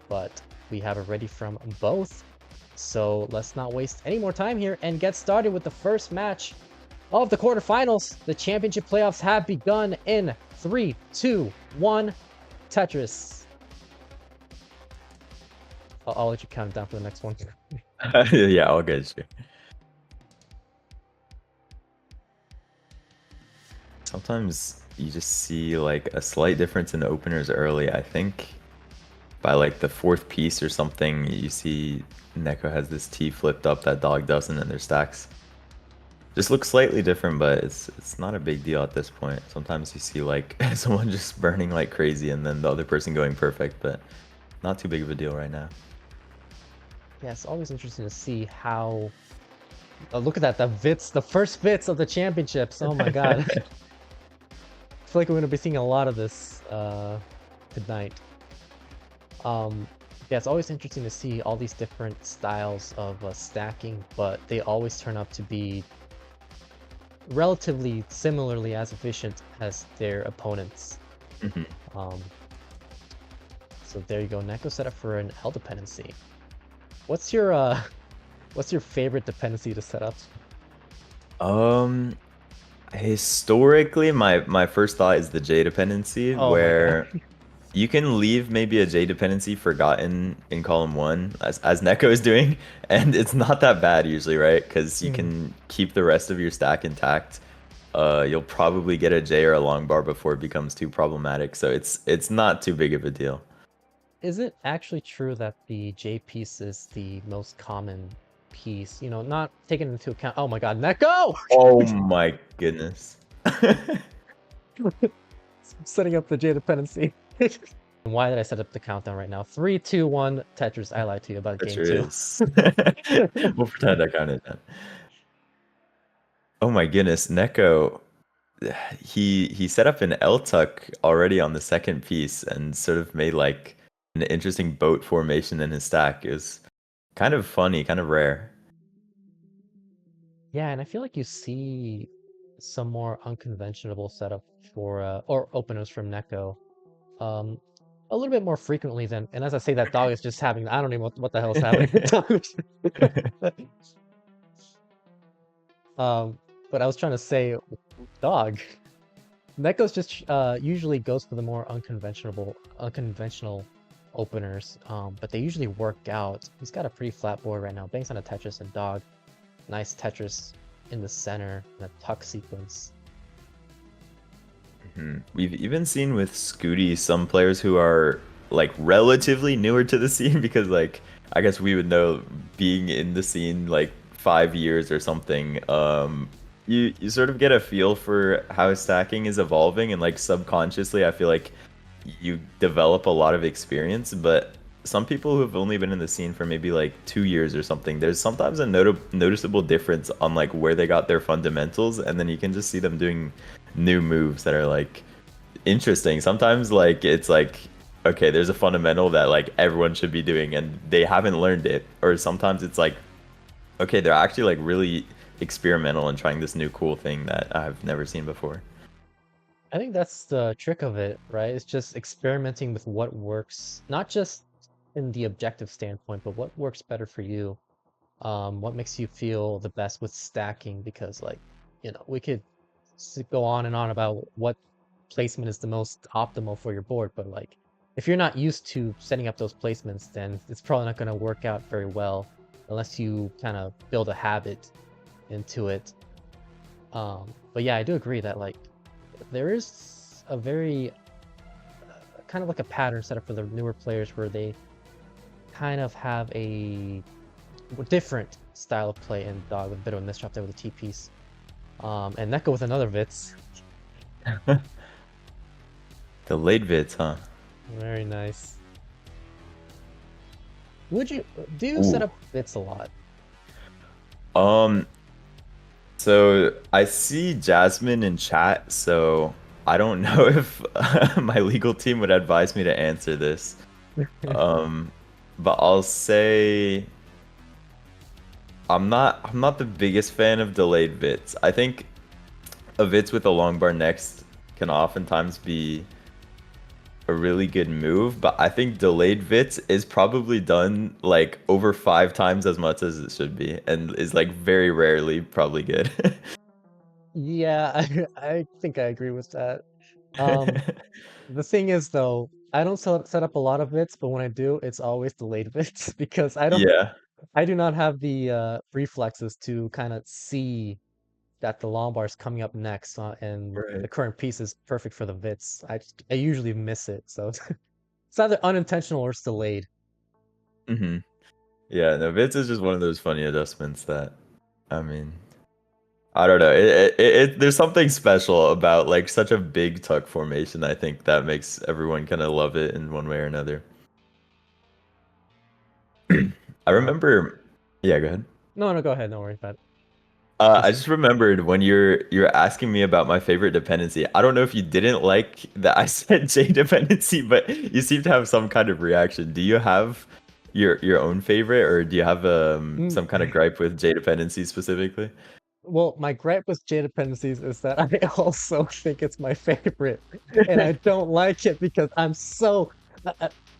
but we have it ready from both. So let's not waste any more time here and get started with the first match of the quarterfinals. The championship playoffs have begun in 3, 2, 1, Tetris. I'll let you count it down for the next one. Yeah, I'll get you. Sometimes you just see like a slight difference in openers early. I think by like the fourth piece or something, you see Nek0 has this T flipped up that Dog doesn't, and their stacks just look slightly different, but it's not a big deal at this point. Sometimes you see like someone just burning like crazy and then the other person going perfect, but not too big of a deal right now. Yeah, it's always interesting to see how... look at that, the first Vits of the championships. Oh my god. I feel like we're going to be seeing a lot of this tonight. Yeah, it's always interesting to see all these different styles of stacking, but they always turn out to be relatively similarly as efficient as their opponents. So there you go, Nek0 set up for an L dependency. What's your favorite dependency to set up? Historically, my first thought is the J dependency, where you can leave maybe a J dependency forgotten in column 1, as Nek0 is doing, and it's not that bad usually, right? Because you can keep the rest of your stack intact. You'll probably get a J or a long bar before it becomes too problematic, so it's not too big of a deal. Is it actually true that the J piece is the most common piece? You know, not taking into account... Oh my god, Nek0! Oh my goodness. Setting up the J dependency. Why did I set up the countdown right now? 3, 2, 1, Tetris. I lied to you about game 2. We'll pretend I counted that. Oh my goodness, Nek0, he set up an L tuck already on the second piece and sort of made like an interesting boat formation in his stack. It was kind of funny, kind of rare. Yeah, and I feel like you see some more unconventional setup for or openers from Nek0 a little bit more frequently than... And as I say that, Dog is just having... I don't even know what the hell is happening. But I was trying to say, Dog, Nek0's just usually goes for the more unconventional openers, but they usually work out. He's got a pretty flat board right now. Banks on a Tetris, and Dog, nice Tetris in the center, and a tuck sequence. We've even seen with Scooty some players who are like relatively newer to the scene, because like I guess we would know, being in the scene like 5 years or something, you sort of get a feel for how stacking is evolving, and like subconsciously I feel like you develop a lot of experience. But some people who have only been in the scene for maybe like 2 years or something, there's sometimes a noticeable difference on like where they got their fundamentals, and then you can just see them doing new moves that are like interesting. Sometimes like it's like, okay, there's a fundamental that like everyone should be doing and they haven't learned it. Or sometimes it's like, okay, they're actually like really experimental and trying this new cool thing that I've never seen before. I think that's the trick of it, right? It's just experimenting with what works, not just in the objective standpoint, but what works better for you. What makes you feel the best with stacking, because like, you know, we could go on and on about what placement is the most optimal for your board, but like, if you're not used to setting up those placements, then it's probably not going to work out very well unless you kind of build a habit into it. But yeah, I do agree that like there is a very kind of like a pattern set up for the newer players where they kind of have a different style of play, and Dog with a bit of a misdrop there with a T piece. And Nek0 with another Vits. The late Vits, huh? Very nice. Do you set up Vits a lot? So I see Jasmine in chat, so I don't know if my legal team would advise me to answer this. But I'll say I'm not the biggest fan of delayed Vits. I think a Vits with a long bar next can oftentimes be a really good move, but I think delayed Vits is probably done like over 5 times as much as it should be, and is like very rarely probably good. Yeah, I think I agree with that. Um, the thing is though, I don't set up a lot of bits, but when I do, it's always delayed bits because Yeah, I do not have the reflexes to kind of see that the long bar is coming up next, and the right. current piece is perfect for the Vits. I usually miss it, so it's either unintentional or it's delayed. Hmm. Yeah, no, Vits is just one of those funny adjustments that, I mean, I don't know. There's something special about like such a big tuck formation. I think that makes everyone kind of love it in one way or another. I Um, remember. Yeah, go ahead. no, no, go ahead. No worries about it. I Just just remembered when you're asking me about my favorite dependency. I don't know if you didn't like that I said J dependency, but you seem to have some kind of reaction. Do you have your own favorite, or do you have mm, some kind of gripe with J dependency specifically? well, my gripe with J dependencies is that I also think it's my favorite, and I don't like it because I'm so,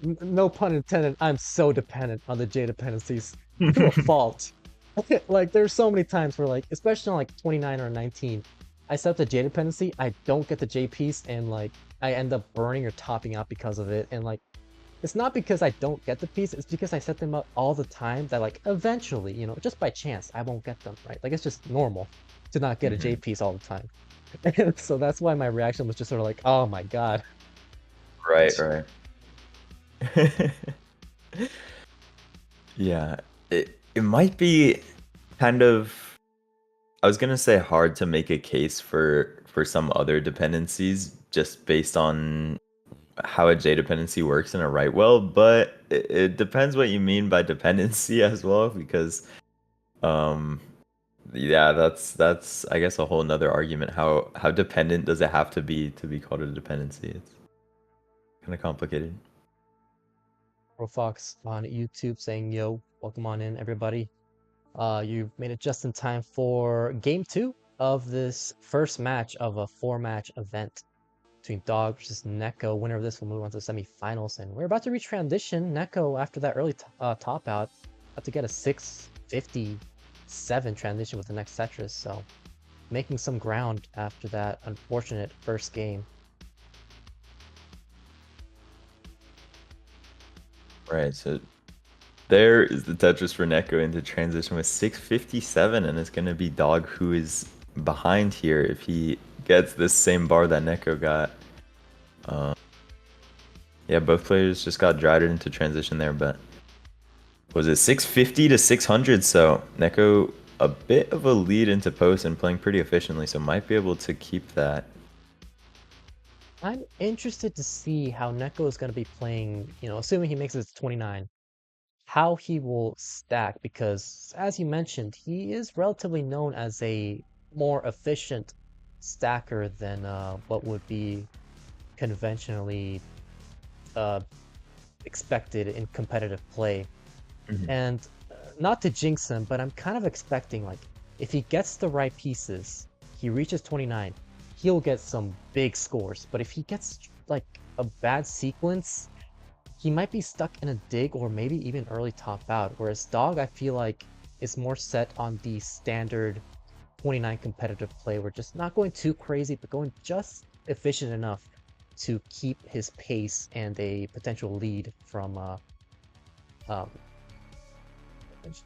no pun intended, I'm so dependent on the J dependencies to a fault. Like, there's so many times where, like, especially on like 29 or 19, I set up the J dependency, I don't get the J piece, and like, I end up burning or topping out because of it, and like, it's not because I don't get the piece, it's because I set them up all the time that like eventually, just by chance, I won't get them, right? Like it's just normal to not get a J Mhm. piece all the time. And so that's why my reaction was just sort of like, oh my God. Right, right. Yeah, it might be kind of, I was gonna say hard to make a case for some other dependencies just based on how a J dependency works in a right well, but it depends what you mean by dependency as well, because um yeah, that's I guess a whole nother argument. How dependent does it have to be called a dependency? It's kind of complicated. Fox on YouTube saying, yo, welcome on in, everybody. You made it just in time for game two of this first match of a four-match event between Dog versus Nek0. Winner of this will move on to the semifinals, and we're about to reach transition. Nek0, after that early top out, about to get a 657 transition with the next Tetris, so making some ground after that unfortunate first game. Right, so there is the Tetris for Neko into transition with 657, and it's gonna be Dog who is behind here if he gets this same bar that Neko got. Um, yeah, both players just got droughted into transition there, but was it 650 to 600? So Neko a bit of a lead into post and playing pretty efficiently, so might be able to keep that. I'm interested to see how Nek0 is going to be playing, assuming he makes it to 29, how he will stack, because as you mentioned, he is relatively known as a more efficient stacker than what would be conventionally uh, expected in competitive play. Mhm. And not to jinx him, but I'm kind of expecting, like, if he gets the right pieces, he reaches 29, he'll get some big scores. But if he gets like a bad sequence, he might be stuck in a dig or maybe even early top out. Whereas Dog, I feel like, is more set on the standard 29 competitive play. We're just not going too crazy, but going just efficient enough to keep his pace and a potential lead from um,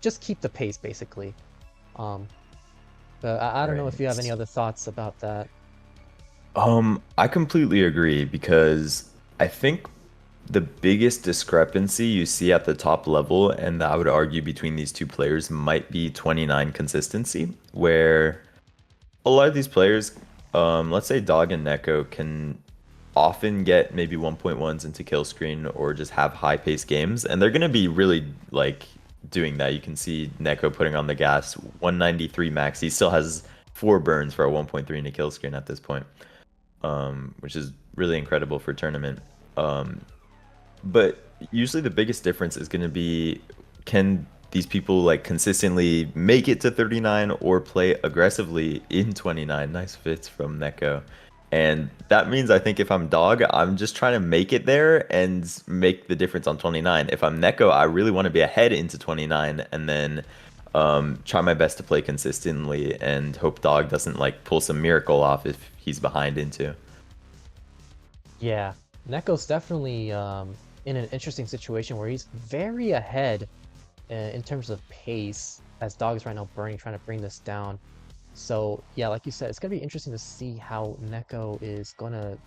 just keep the pace basically. Um, but I don't know if you have any Right. other thoughts about that. I completely agree because I think the biggest discrepancy you see at the top level, and I would argue between these two players, might be 29 consistency, where a lot of these players, let's say Dog and Neko, can often get maybe 1.1s into kill screen or just have high paced games, and they're gonna be really like doing that. You can see Neko putting on the gas, 193 max. He still has 4 burns for a 1.3 in a kill screen at this point, which is really incredible for tournament. Um, but usually the biggest difference is going to be, can these people like consistently make it to 39 or play aggressively in 29? Nice fits from Neko. And that means I think if I'm Dog, I'm just trying to make it there and make the difference on 29. If I'm Nek0, I really want to be ahead into 29 and then try my best to play consistently and hope Dog doesn't like pull some miracle off if he's behind into. Yeah, Neko's definitely in an interesting situation where he's very ahead in terms of pace, as Dog is right now burning, trying to bring this down. So yeah, like you said, it's gonna be interesting to see how Nek0 is gonna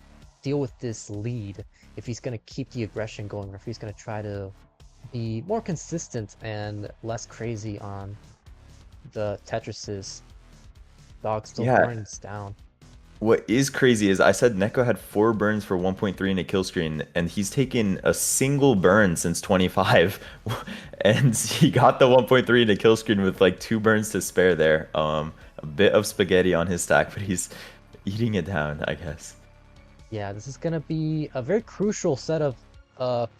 deal with this lead, if he's gonna keep the aggression going, or if he's gonna try to be more consistent and less crazy on the Tetrises. Dog still Yeah, burning this down. what is crazy is I said Nek0 had 4 burns for 1.3 in a kill screen, and he's taken a single burn since 25, and he got the 1.3 in a kill screen with like 2 burns to spare there. A bit of spaghetti on his stack, but he's eating it down, I guess. Yeah, this is gonna be a very crucial set of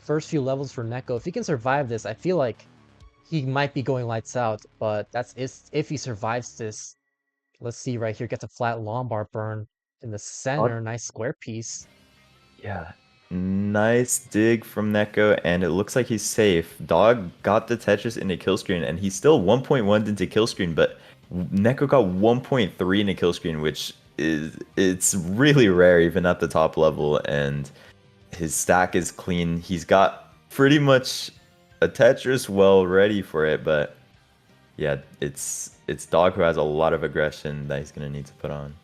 first few levels for Nek0. If he can survive this, I feel like he might be going lights out, but that's if he survives this. Let's see right here, gets a flat Lombard burn in the center, nice square piece. Yeah. Nice dig from Nek0, and it looks like he's safe. Dog got the Tetris in a kill screen, and he's still 1.1 into kill screen, but Nek0 got 1.3 in a kill screen, which it's really rare even at the top level, and his stack is clean. He's got pretty much a Tetris well ready for it, but yeah, it's Dog who has a lot of aggression that he's gonna need to put on.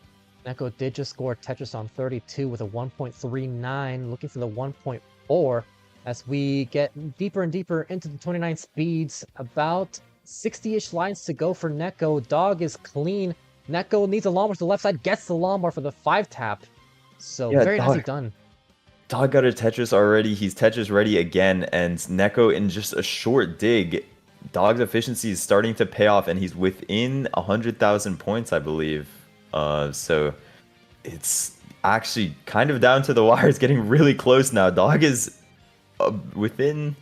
Nek0 did just score Tetris on 32 with a 1.39, looking for the 1.4 as we get deeper and deeper into the 29 speeds. About 60-ish lines to go for Nek0. Dog is clean. Nek0 needs a Lombard to the left side, gets the Lombard for the 5-tap. So Yeah, very nicely done. Dog got a Tetris already. He's Tetris ready again, and Nek0 in just a short dig, Dog's efficiency is starting to pay off, and he's within 100,000 points, I believe. So it's actually kind of down to the wire. It's getting really close now. Dog is within,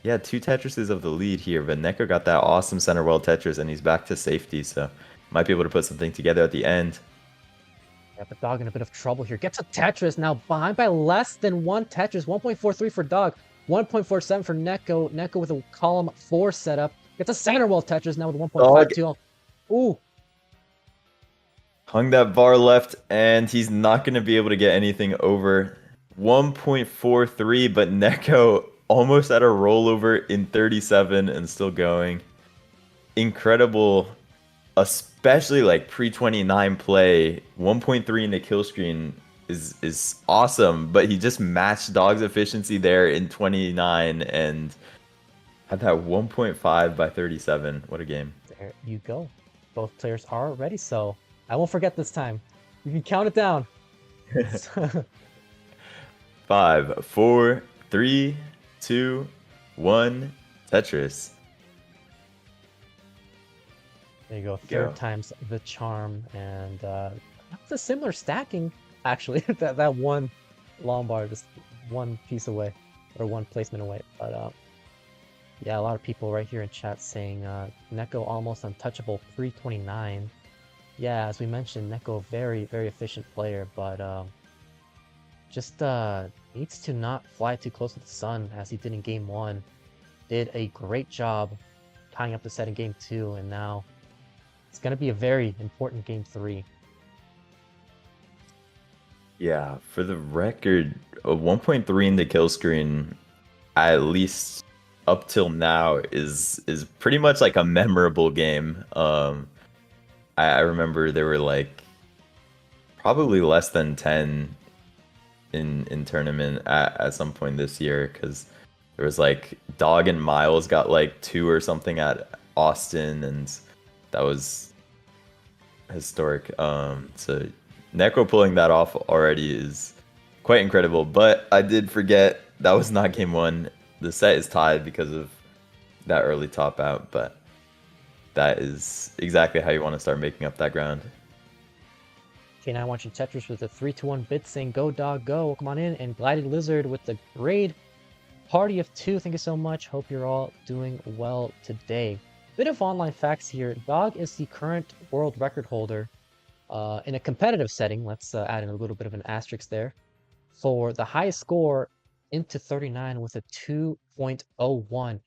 yeah, 2 Tetrises of the lead here, but Nek0 got that awesome center well Tetris, and he's back to safety, so might be able to put something together at the end. Yeah, but Dog in a bit of trouble here. Gets a Tetris now, behind by less than 1 Tetris. 1.43 for Dog, 1.47 for Nek0. Nek0 with a column 4 setup. Gets a center wall Tetris now with Dog 1.52. Ooh. hung that bar left, and he's not going to be able to get anything over 1.43, but Nek0 almost at a rollover in 37 and still going. Incredible, especially like pre-29 play. 1.3 in the kill screen is awesome, but he just matched Dog's efficiency there in 29 and had that 1.5 by 37. What a game. There you go. Both players are ready, so I won't forget this time. You can count it down. 5, 4, 3, 2, 1, Tetris. There you go. Third time's the charm, and that's a similar stacking actually. that one Lombard is one piece away, or one placement away. But yeah, a lot of people right here in chat saying Nek0 almost untouchable pre-29. Yeah, as we mentioned, Nek0 very efficient player, but just needs to not fly too close to the sun as he did in game 1. Did a great job tying up the set in game 2, and now it's going to be a very important game 3. Yeah, for the record, a 1.3 in the kill screen, at least up till now, is pretty much like a memorable game. I remember there were like probably less than 10 in tournament at some point this year, because there was like Dog and Miles got like 2 or something at Austin, and that was historic. So Nek0 pulling that off already is quite incredible, but I did forget that was not game 1. The set is tied because of that early top out, but that is exactly how you want to start making up that ground. K9 watching Tetris with a 3-1 bit saying go Dog go. Come on in. And Glided Lizard with the grade. Party of 2, thank you so much. Hope you're all doing well today. Bit of online facts here. Dog is the current world record holder In a competitive setting, let's add in a little bit of an asterisk there. For the highest score into 39 with a 2.01,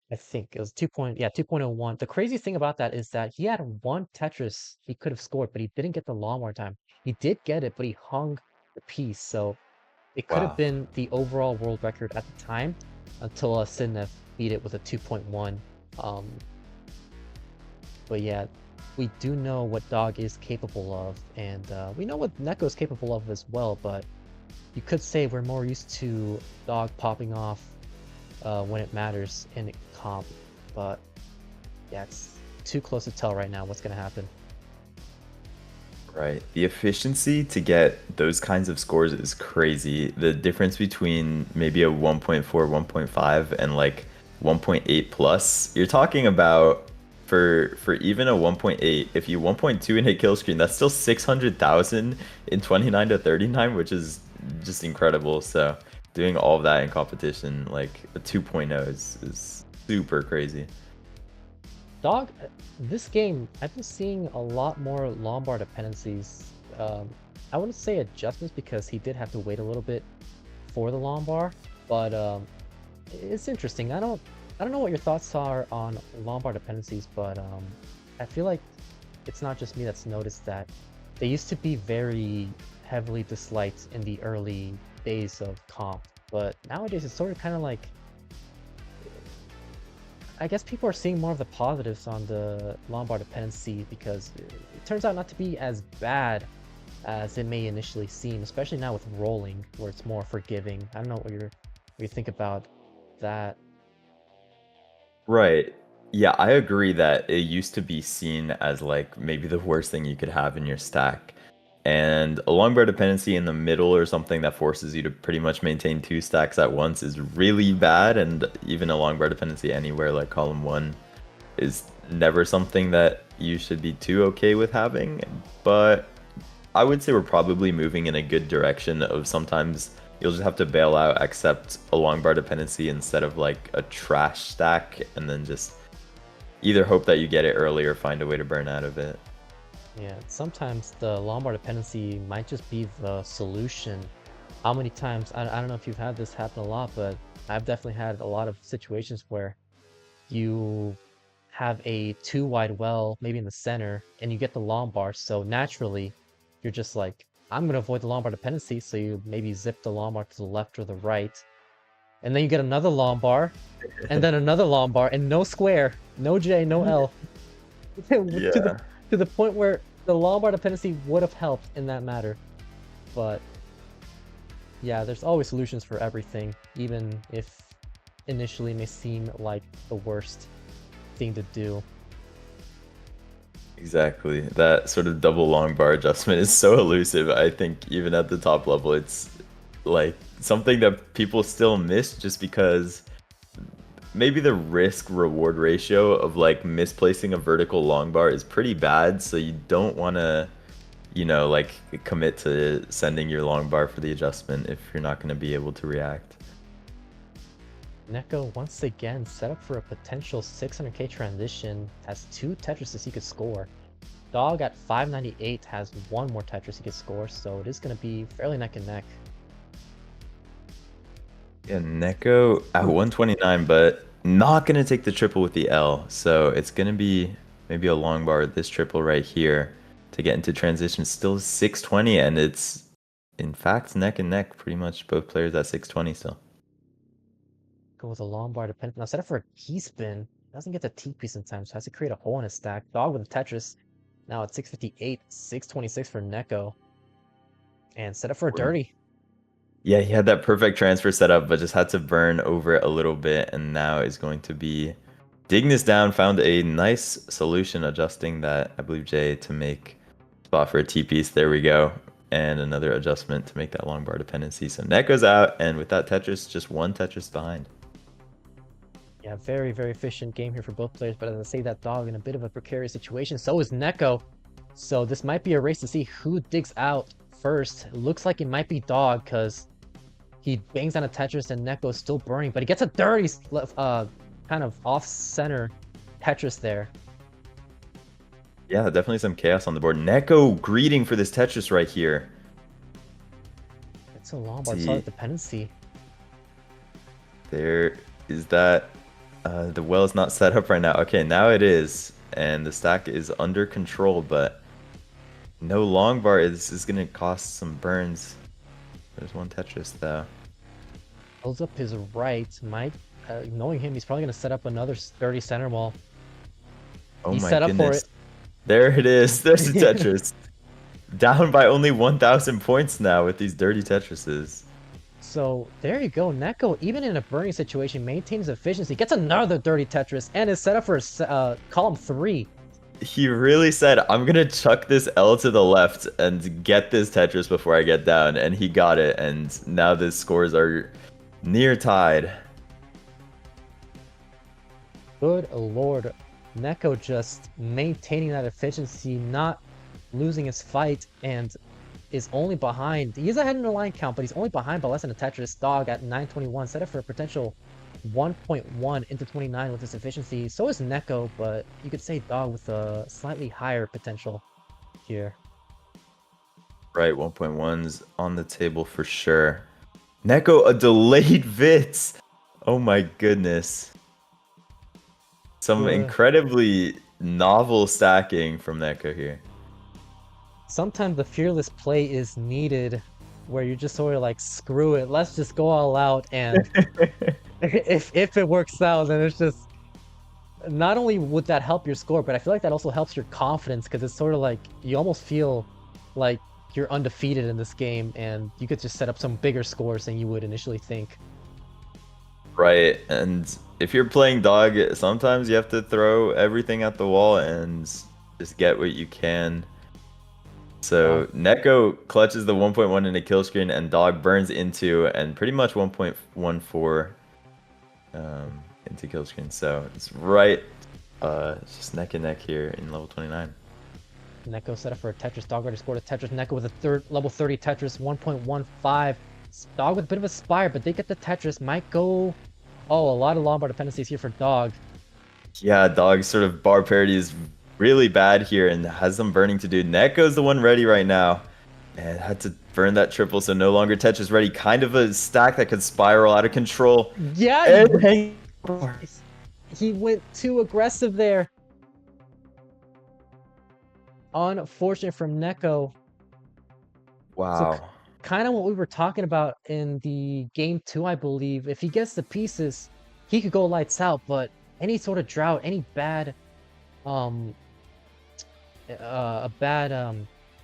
I think it was 2.01. The crazy thing about that is that he had one Tetris he could have scored, but he didn't get the lawnmower time. He did get it, but he hung the piece, so it could have Wow. been the overall world record at the time until Sidnev beat it with a 2.1. Um, but yeah, we do know what Dog is capable of, and we know what Nek0 is capable of as well, but you could say we're more used to Dog popping off when it matters in comp, but yeah, it's too close to tell right now what's going to happen. Right. The efficiency to get those kinds of scores is crazy. The difference between maybe a 1.4, 1.5 and like 1.8 plus, you're talking about for even a 1.8, if you 1.2 and hit kill screen, that's still 600,000 in 29 to 39, which is just incredible. So doing all of that in competition, like a 2.0 is super crazy. Dog, this game, I've been seeing a lot more Lombard dependencies. I wouldn't say adjustments because he did have to wait a little bit for the Lombard, but it's interesting. I don't know what your thoughts are on Lombard dependencies, but I feel like it's not just me that's noticed that they used to be very heavily disliked in the early days of comp, but nowadays it's sort of kind of like I guess people are seeing more of the positives on the Lombard dependency because it turns out not to be as bad as it may initially seem, especially now with rolling, where it's more forgiving. I don't know what you think about that. Right. Yeah, I agree that it used to be seen as like maybe the worst thing you could have in your stack. And a long bear dependency in the middle or something that forces you to pretty much maintain two stacks at once is really bad. And even a long bear dependency anywhere like column one is never something that you should be too okay with having. But I would say we're probably moving in a good direction of sometimes you'll just have to bail out, accept a long bar dependency instead of like a trash stack, and then just either hope that you get it early or find a way to burn out of it. Yeah, sometimes the Lombard dependency might just be the solution. How many times, I don't know if you've had this happen a lot, but I've definitely had a lot of situations where you have a too wide well, maybe in the center, and you get the Lombard, so naturally, you're just like, I'm going to avoid the Lombard dependency, so you maybe zip the Lombard to the left or the right, and then you get another Lombard, and then another Lombard, and no square, no J, no L, to the Yeah. to the point where the Lombard dependency would have helped in that matter. But yeah, there's always solutions for everything, even if initially may seem like the worst thing to do. Exactly. That sort of double long bar adjustment is so elusive. I think even at the top level, it's like something that people still miss just because maybe the risk reward ratio of like misplacing a vertical long bar is pretty bad. So you don't want to, like commit to sending your long bar for the adjustment if you're not going to be able to react. Nek0 once again set up for a potential 600k transition, has 2 Tetrises he could score. Dog at 598 has 1 more Tetris he could score, so it is going to be fairly neck and neck. Yeah, Nek0 at 129, but not going to take the triple with the L. So it's going to be maybe a long bar with this triple right here to get into transition. Still 620, and it's in fact neck and neck. Pretty much both players at 620 still. Go with a long bar dependent. Now set up for a key spin. Doesn't get the T piece in time, so has to create a hole in his stack. Dog with a Tetris. Now at 658, 626 for Nek0. And set up for a dirty. Yeah, he had that perfect transfer setup, but just had to burn over it a little bit, and now is going to be digging this down. Found a nice solution, adjusting that, I believe, Jay, to make spot for a T piece. There we go. And another adjustment to make that long bar dependency. So Net goes out, and with that Tetris, just one Tetris behind. Yeah, very, very efficient game here for both players, but as I say that, Dog in a bit of a precarious situation. So is Nek0. So this might be a race to see who digs out first. It looks like it might be Dog, because he bangs on a Tetris and Nek0 is still burning, but he gets a dirty, kind of off-center Tetris there. Yeah, definitely some chaos on the board. Nek0 greeting for this Tetris right here. It's a long bar. Saw the See, dependency. there is that. The well is not set up right now. Okay, now it is. And the stack is under control, but no long bar. This is going to cost some burns. There's one Tetris, though. Holds up his right. Might, knowing him, he's probably going to set up another sturdy center wall. Oh He's my set up for goodness. it. There it is. There's a Tetris. Down by only 1,000 points now with these dirty Tetrises. So there you go. Nek0, even in a burning situation, maintains efficiency, gets another dirty Tetris, and is set up for column 3. He really said, I'm going to chuck this L to the left and get this Tetris before I get down. And he got it. And now the scores are near tied. Good lord. Nek0 just maintaining that efficiency, not losing his fight, and is only behind. He is ahead in the line count, but he's only behind by less than a Tetris. Dog at 921, set up for a potential 1.1 into 29 with his efficiency. So is Nek0, but you could say Dog with a slightly higher potential here. Right, 1.1's on the table for sure. Nek0, a delayed Vits. Oh my goodness. Some incredibly novel stacking from Nek0 here. Sometimes the fearless play is needed, where you're just sort of like, screw it, let's just go all out, and if it works out, then it's just, not only would that help your score, but I feel like that also helps your confidence, because it's sort of like you almost feel like you're undefeated in this game, and you could just set up some bigger scores than you would initially think. Right, and if you're playing Dog, sometimes you have to throw everything at the wall and just get what you can. So Nek0 clutches the 1.1 in a kill screen, and Dog burns into and pretty much 1.14 into kill screen. So it's right, it's just neck and neck here in level 29. Nek0 set up for a Tetris. Dog already scored a Tetris. Nek0 with a level 30 Tetris, 1.15. Dog with a bit of a spire, but they get the Tetris. Might go. Oh, a lot of long bar dependencies here for Dog. Yeah, Dog's sort of bar parity is really bad here and has some burning to do. Nek0's the one ready right now. And had to burn that triple, so no longer Tetris ready. Kind of a stack that could spiral out of control. Yeah, he went too aggressive there. Unfortunate from Nek0. Wow. So, kind of what we were talking about in the game 2, I believe. If he gets the pieces, he could go lights out, but any sort of drought, any bad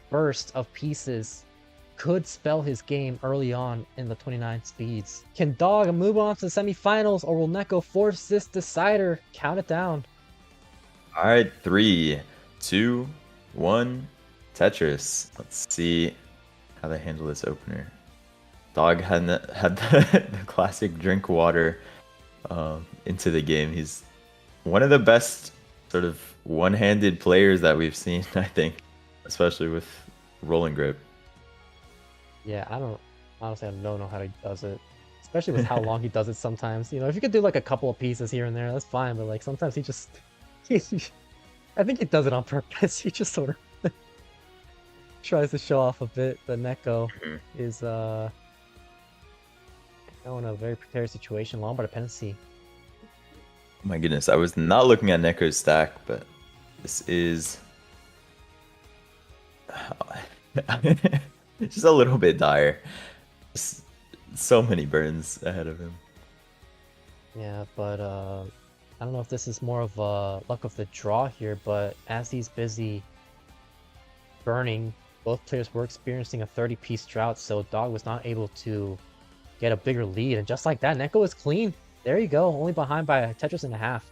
burst of pieces could spell his game early on in the 29 speeds. Can Dog move on to the semifinals, or will Nek0 force this decider? Count it down. All right, 3, 2, 1, Tetris. Let's see how they handle this opener. Dog had the classic drink water into the game. He's one of the best sort of one-handed players that we've seen, I think, especially with rolling grip. Yeah, honestly, I don't know how he does it, especially with how long he does it sometimes. You know, if you could do like a couple of pieces here and there, that's fine, but like sometimes he just, I think he does it on purpose. He just sort of tries to show off a bit. The Nek0 is now in a very precarious situation. Long bar dependency. Oh my goodness, I was not looking at Nek0's stack, but this is just a little bit dire. Just so many burns ahead of him. Yeah, but I don't know if this is more of a luck of the draw here, but as he's busy burning, both players were experiencing a 30-piece drought, so Dog was not able to get a bigger lead, and just like that, Nek0 is clean. There you go, only behind by a Tetris and a half.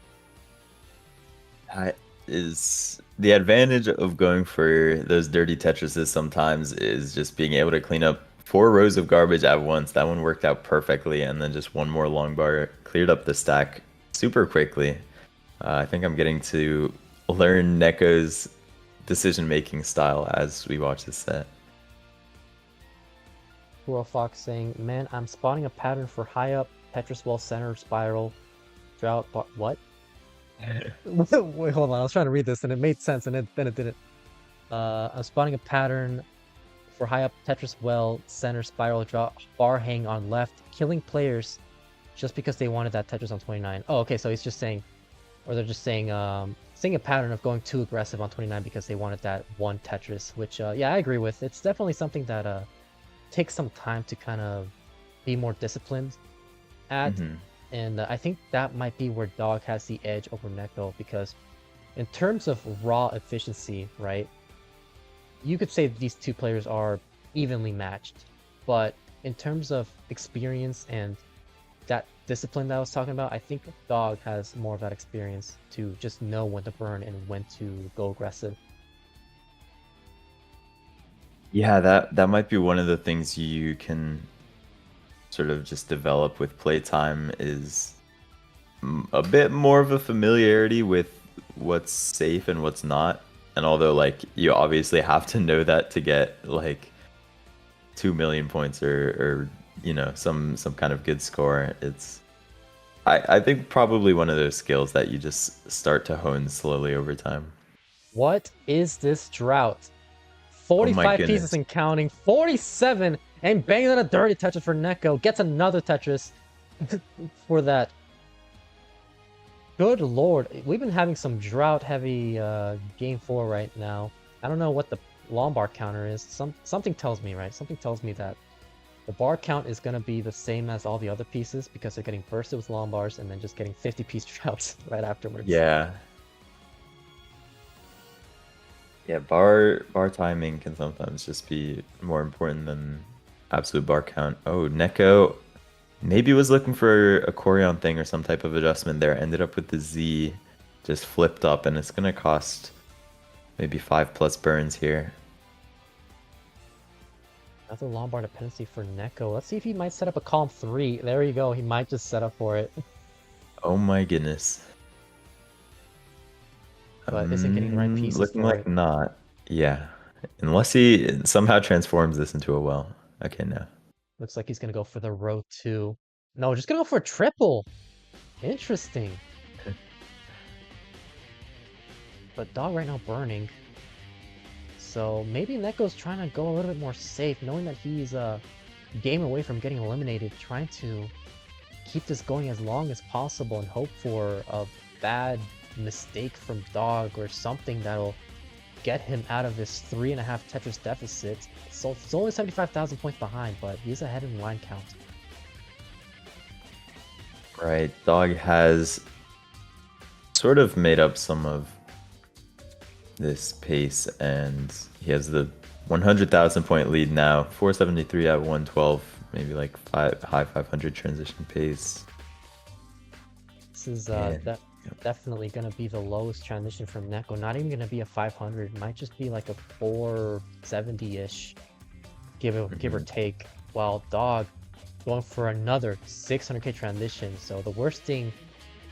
That is the advantage of going for those dirty Tetrises sometimes, is just being able to clean up 4 rows of garbage at once. That one worked out perfectly, and then just one more long bar cleared up the stack super quickly. I think I'm getting to learn Nek0's decision-making style as we watch this set. Squirrel Fox saying, man, I'm spotting a pattern for high up Tetris wall center spiral drought bar. What? Wait, hold on. I was trying to read this and it made sense and then it didn't. I'm spotting a pattern for high up Tetris well, center spiral drop, bar hang on left, killing players just because they wanted that Tetris on 29. Oh, okay, so he's just saying, or they're just saying, seeing a pattern of going too aggressive on 29 because they wanted that one Tetris, which, yeah, I agree with. It's definitely something that takes some time to kind of be more disciplined at. Mhm. And I think that might be where Dog has the edge over Nek0 because in terms of raw efficiency, right? You could say these two players are evenly matched, but in terms of experience and that discipline that I was talking about, I think Dog has more of that experience to just know when to burn and when to go aggressive. Yeah, that might be one of the things you can sort of just develop with playtime is a bit more of a familiarity with what's safe and what's not. And although like you obviously have to know that to get like 2 million points or you know some kind of good score, it's I think probably one of those skills that you just start to hone slowly over time. What is this drought? Oh my 45 pieces goodness. and counting, 47, and banging on a dirty Tetris for Nek0. Gets another Tetris for that. Good lord, we've been having some drought-heavy game 4 right now. I don't know what the Lombard counter is. Something tells me, right? Something tells me that the bar count is going to be the same as all the other pieces because they're getting bursted with Lombards and then just getting 50-piece droughts right afterwards. Yeah. Yeah, bar timing can sometimes just be more important than absolute bar count. Oh, Neko maybe was looking for a Corion thing or some type of adjustment there. Ended up with the Z just flipped up, and it's gonna cost maybe 5+ burns here. Another Lombard dependency for Nek0. Let's see if he might set up a column 3. There you go. He might just set up for it. Oh my goodness. But isn't getting the right pieces Looking for like it. not. Yeah. Unless he somehow transforms this into a well. Okay, no. Looks like he's going to go for the row 2. No, just going to go for a triple. Interesting. But Dog right now burning. So maybe Neko's trying to go a little bit more safe, knowing that he's a game away from getting eliminated, trying to keep this going as long as possible and hope for a bad mistake from Dog or something that'll get him out of this 3.5 Tetris deficit. So it's only 75,000 points behind, but he's ahead in line count. Right. Dog has sort of made up some of this pace, and he has the 100,000 point lead now. 473 at 112, maybe like high 500 transition pace. This is And definitely going to be the lowest transition from Nek0. Not even going to be a 500. Might just be like a 470-ish, give or take. While Dog going for another 600k transition. So the worst thing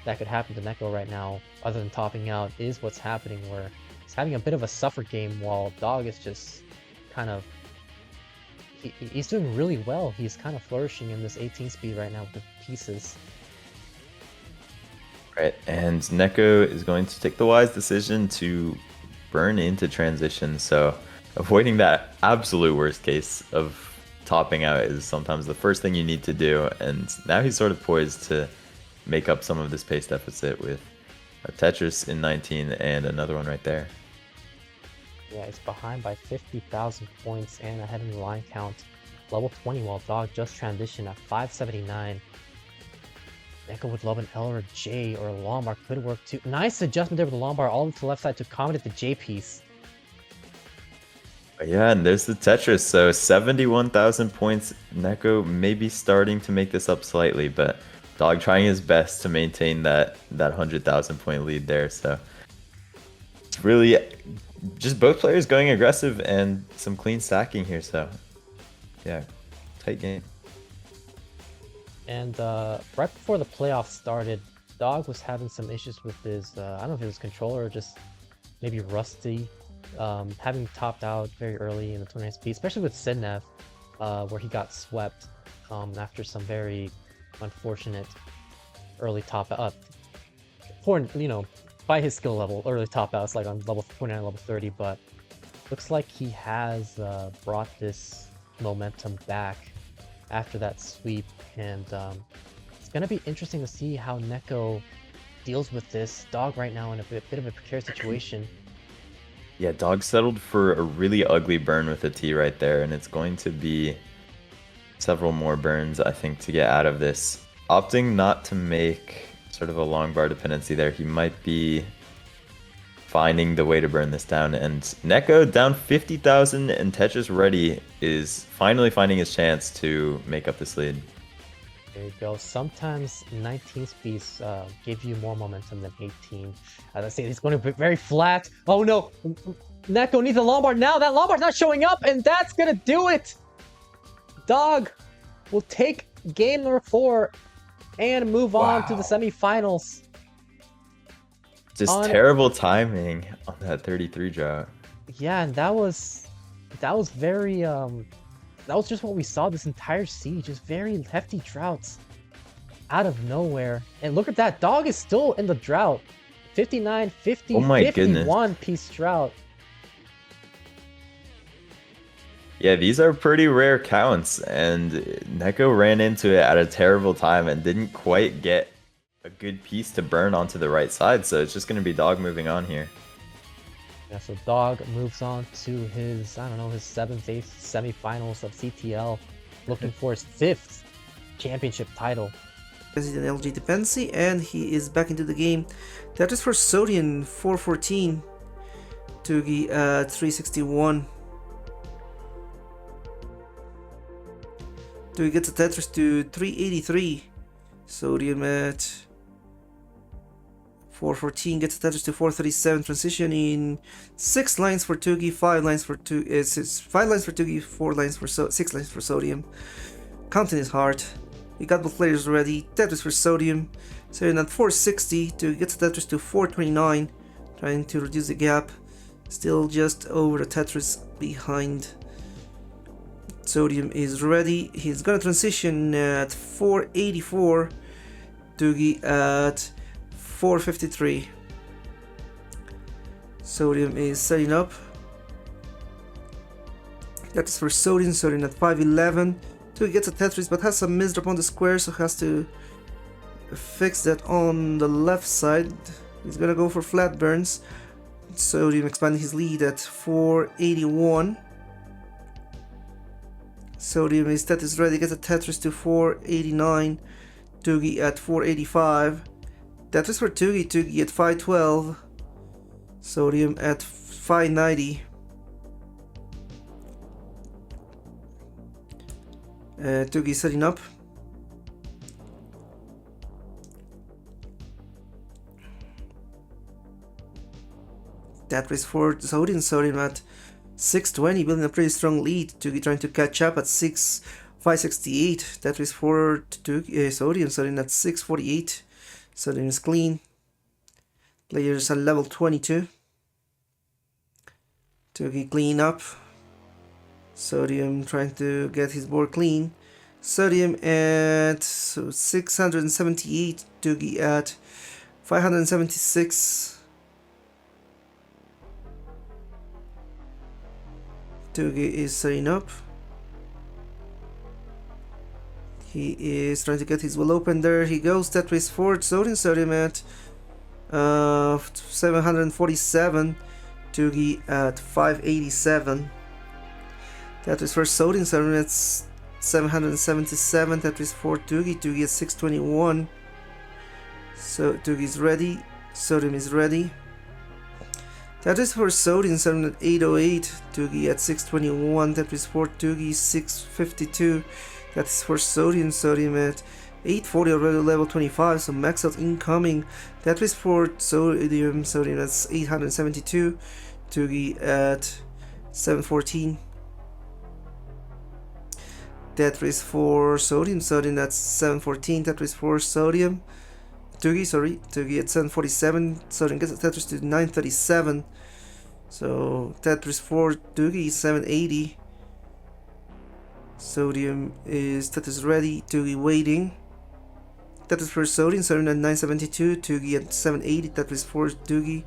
that could happen to Nek0 right now, other than topping out, is what's happening where he's having a bit of a suffer game while Dog is just kind of... He's doing really well. He's kind of flourishing in this 18 speed right now with the pieces. right, and Neko is going to take the wise decision to burn into transition. So avoiding that absolute worst case of topping out is sometimes the first thing you need to do. And now he's sort of poised to make up some of this pace deficit with a Tetris in 19 and another one right there. Yeah, it's behind by 50,000 points and ahead in the line count. Level 20 while Dog just transitioned at 579. Nek0 would love an L or a J or a Lombard could work too. Nice adjustment there with the Lombard all to the left side to accommodate the J piece. But yeah, and there's the Tetris. So 71,000 points. Neko maybe starting to make this up slightly, but Dog trying his best to maintain that 100,000 point lead there. So it's really just both players going aggressive and some clean stacking here. So yeah, tight game. And right before the playoffs started, Dog was having some issues with his, I don't know if it was controller or just maybe rusty, having topped out very early in the 29th speed, especially with Sidnev, where he got swept after some very unfortunate early top up. important, you know, by his skill level, early top outs like on level 29, level 30, but looks like he has brought this momentum back after that sweep, and it's gonna be interesting to see how Nek0 deals with this. Dog right now in a bit of a precarious situation. Yeah, Dog settled for a really ugly burn with a T right there, and it's going to be several more burns, I think, to get out of this. Opting not to make sort of a long bar dependency there, he might be finding the way to burn this down. And Nek0 down 50,000, and Tetris Ready is finally finding his chance to make up this lead. There you go. Sometimes 19 speeds give you more momentum than 18. As I say, he's going to be very flat. Oh no! Nek0 needs a long bar now. That long bar's not showing up, and that's gonna do it. Dog will take game number 4 and move on to the semifinals. Just terrible timing on that 33 drought. Yeah, and that was very that was just what we saw this entire siege, just very hefty droughts out of nowhere. And look at that, Dog is still in the drought. 59, 50, oh my 51 goodness. piece drought. Yeah, these are pretty rare counts, and Nek0 ran into it at a terrible time and didn't quite get a good piece to burn onto the right side, so it's just going to be Dog moving on here. Yeah, so Dog moves on to his, I don't know, his 7th, 8th semifinals of CTL, looking for his 5th championship title. An LG dependency, and he is back into the game. That is for Sodium 414, Togi 361. Togi gets a Tetris to 383. Sodium at 414 gets a Tetris to 437. Transition in 6 lines for Togi, 5 lines for Togi, 5 lines for Togi, 4 lines for 6 lines for Sodium. Counting is hard. We got both players ready. Tetris for Sodium. Sodium at 460 to get the Tetris to 429. Trying to reduce the gap. Still just over the Tetris behind. Sodium is ready. He's gonna transition at 484. Togi at 453. Sodium is setting up. That is for Sodium. Sodium at 511. Togi gets a Tetris but has some misdrop on the square, so has to fix that on the left side. He's gonna go for flat burns. Sodium expanding his lead at 481. Sodium is Tetris ready, gets a Tetris to 489. Togi at 485. Tetris for Togi, Togi at 512. Sodium at 590. Togi setting up. Tetris for Sodium, Sodium at 620, building a pretty strong lead. Togi trying to catch up at 568. Tetris for Sodium, Sodium at 648. Sodium is clean. Players at level 22. Togi clean up. Sodium trying to get his board clean. Sodium at 678. Togi at 576. Togi is setting up. He is trying to get his wall open. There he goes. Tetris for Sodium. Sodium at 747. Togi at 587. Tetris for Sodium. Sodium at 777. Tetris for Togi. Togi at 621. So Togi is ready. Sodium is ready. Tetris for Sodium. Sodium at 808. Togi at 621. Tetris for Togi 652. That's for Sodium. Sodium at 840, already level 25, so max out incoming. Tetris for Sodium. Sodium that's 872. Togi at 714. Tetris for Sodium. Sodium that's 714. Tetris for Sodium. Togi at 747. Sodium gets a Tetris to 937. So Tetris for Togi 780. Sodium is Tetris ready. Togi waiting. Tetris for Sodium, Sodium at 972, Togi at 780, Tetris for Togi.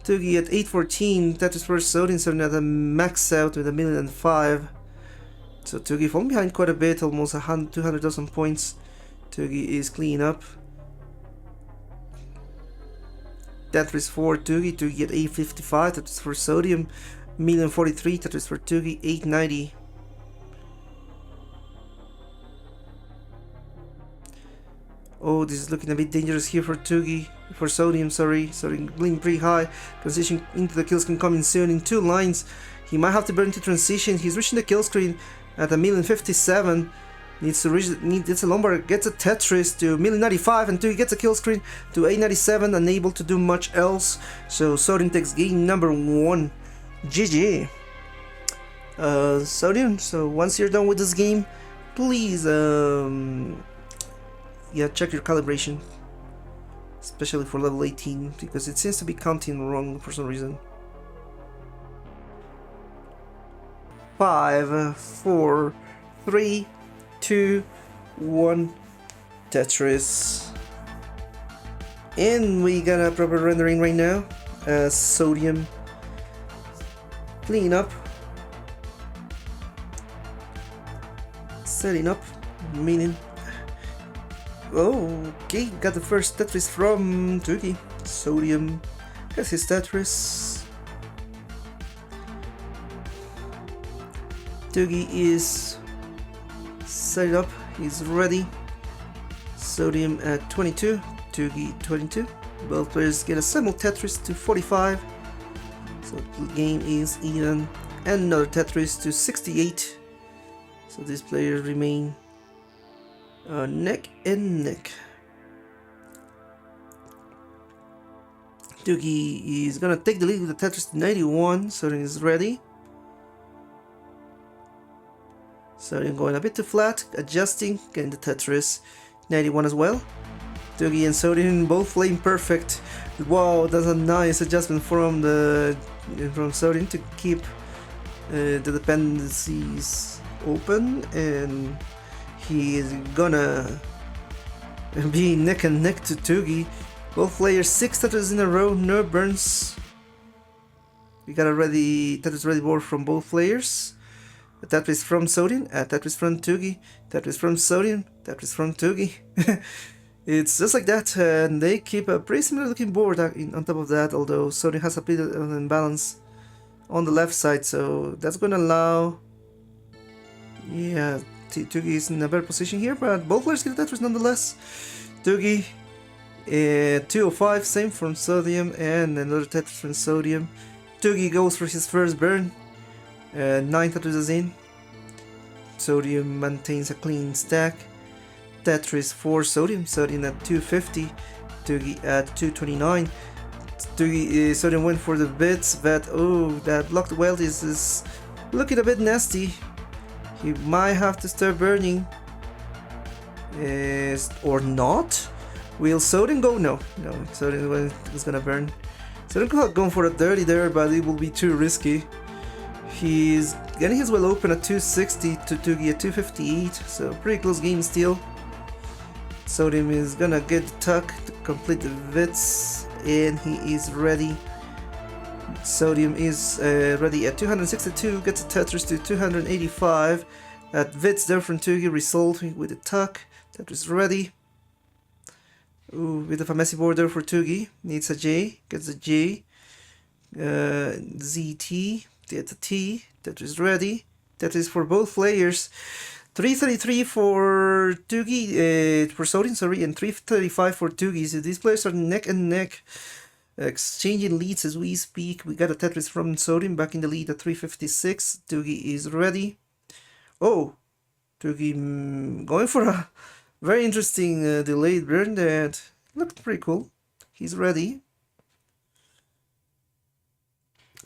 Togi at 814, Tetris for Sodium, Sodium at a max out with 1,000,005. So Togi falling behind quite a bit, almost 200,000 points. Togi is clean up. Tetris for Togi, Togi at 855, Tetris for Sodium, 1,043, Tetris for Togi, 890. Oh, this is looking a bit dangerous here for Togi, for Sodium, sorry. Sodium playing pretty high. Transition into the kill screen coming soon in 2 lines. He might have to burn into transition. He's reaching the kill screen at 1,057. Needs to reach, gets a Lombard, gets a Tetris to 1,095, and Togi gets a kill screen to 897, unable to do much else. So Sodium takes game number 1. GG. Sodium, so once you're done with this game, please, yeah, check your calibration, especially for level 18, because it seems to be counting wrong for some reason. 5, 4, 3, 2, 1, Tetris. And we got a proper rendering right now. Sodium. Clean up. Setting up. Meaning. Oh, okay, got the first Tetris from Togi. Sodium has his Tetris. Togi is set up, he's ready. Sodium at 22, Togi 22. Both players get a simul Tetris to 45. So the game is even. And another Tetris to 68. So these players remain neck and neck. Togi is gonna take the lead with the Tetris to 91. Sodium is ready. Sodium going a bit too flat, adjusting, getting the Tetris 91 as well. Togi and Sodium both playing perfect. Wow, that's a nice adjustment from Sodium to keep the dependencies open, and he is gonna be neck and neck to Togi. Both players 6 Tetris in a row, no burns. We got a Tetris ready board from both players. A Tetris from Sodium, a Tetris from Togi, Tetris from Sodium, Tetris from Togi. It's just like that, and they keep a pretty similar looking board on top of that, although Sodium has a bit of an imbalance on the left side, so that's gonna allow... Yeah, Togi is in a better position here, but both players get a Tetris nonetheless. Togi, 205, same from Sodium, and another Tetris from Sodium. Togi goes for his first burn. 9 Tetris in. Sodium maintains a clean stack. Tetris for Sodium. Sodium at 250. Togi at 229. Sodium went for the bits, but oh, that blocked weld is looking a bit nasty. He might have to start burning. Or not? Will Sodium go? No, Sodium is gonna burn. Sodium going for a dirty there, but it will be too risky. He's getting his well open at 260 to Togi at 258, so pretty close game still. Sodium is gonna get the tuck to complete the Vits, and he is ready. Sodium is ready at 262, gets a Tetris to 285. At Vits there from Togi, resolving with a tuck. Tetris ready. Ooh, bit of a messy board there for Togi. Needs a J, gets a J. ZT. Get a T, Tetris ready. Tetris for both players. 333 for Togi, for Sodium, sorry, and 335 for Togi. So these players are neck and neck, exchanging leads as we speak. We got a Tetris from Sodium back in the lead at 356. Togi is ready. Oh, Togi going for a very interesting delayed burn that looked pretty cool. He's ready.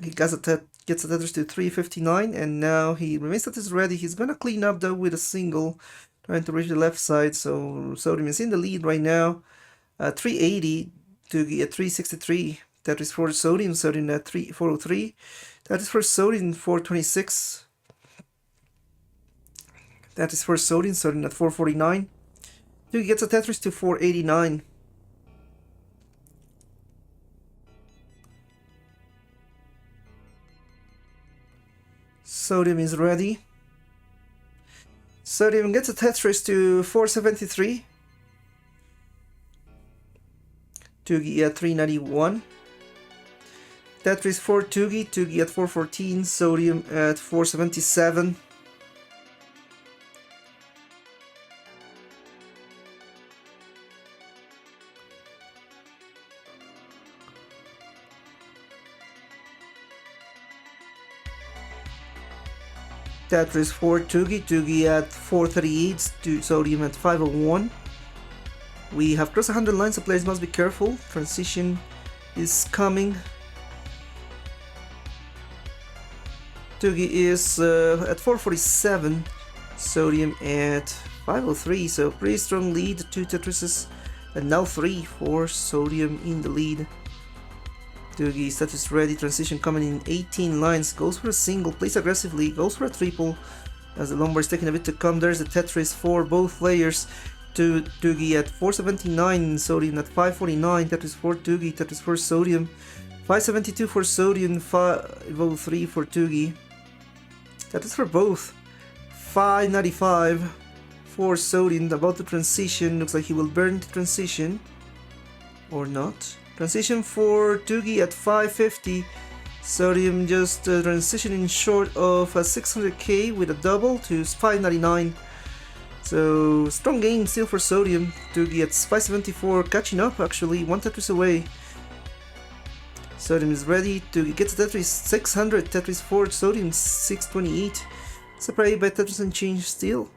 He gets a Tetris to 359, and now he remains Tetris ready. He's gonna clean up though with a single, trying to reach the left side. So Sodium is in the lead right now. 380, Togi at 363. Tetris for Sodium, Sodium at 403. Tetris for Sodium 426. Tetris for Sodium, Sodium at 449. Tugi gets a Tetris to 489. Sodium is ready. Sodium gets a Tetris to 473. Tugi at 391. Tetris for Tugi, Tugi at 414, Sodium at 477. Tetris for Togi, Togi at 438, Sodium at 501. We have crossed 100 lines, so players must be careful. Transition is coming. Togi is at 447, Sodium at 503, so pretty strong lead, 2 Tetrises, and now 3 for Sodium in the lead. Togi status ready, transition coming in 18 lines, goes for a single, plays aggressively, goes for a triple, as the lumber is taking a bit to come. There's the Tetris for both players. Togi at 479, Sodium at 549, Tetris for Togi, Tetris for Sodium, 572 for Sodium, 503 for Togi. Tetris for both, 595 for Sodium, about to transition, looks like he will burn the transition, or not. Transition for Togi at 550, Sodium just transitioning short of a 600k with a double to 599. So strong game still for Sodium. Togi at 574, catching up actually, 1 Tetris away. Sodium is ready. Togi gets Tetris 600, Tetris for Sodium 628. Separated by Tetris and change still.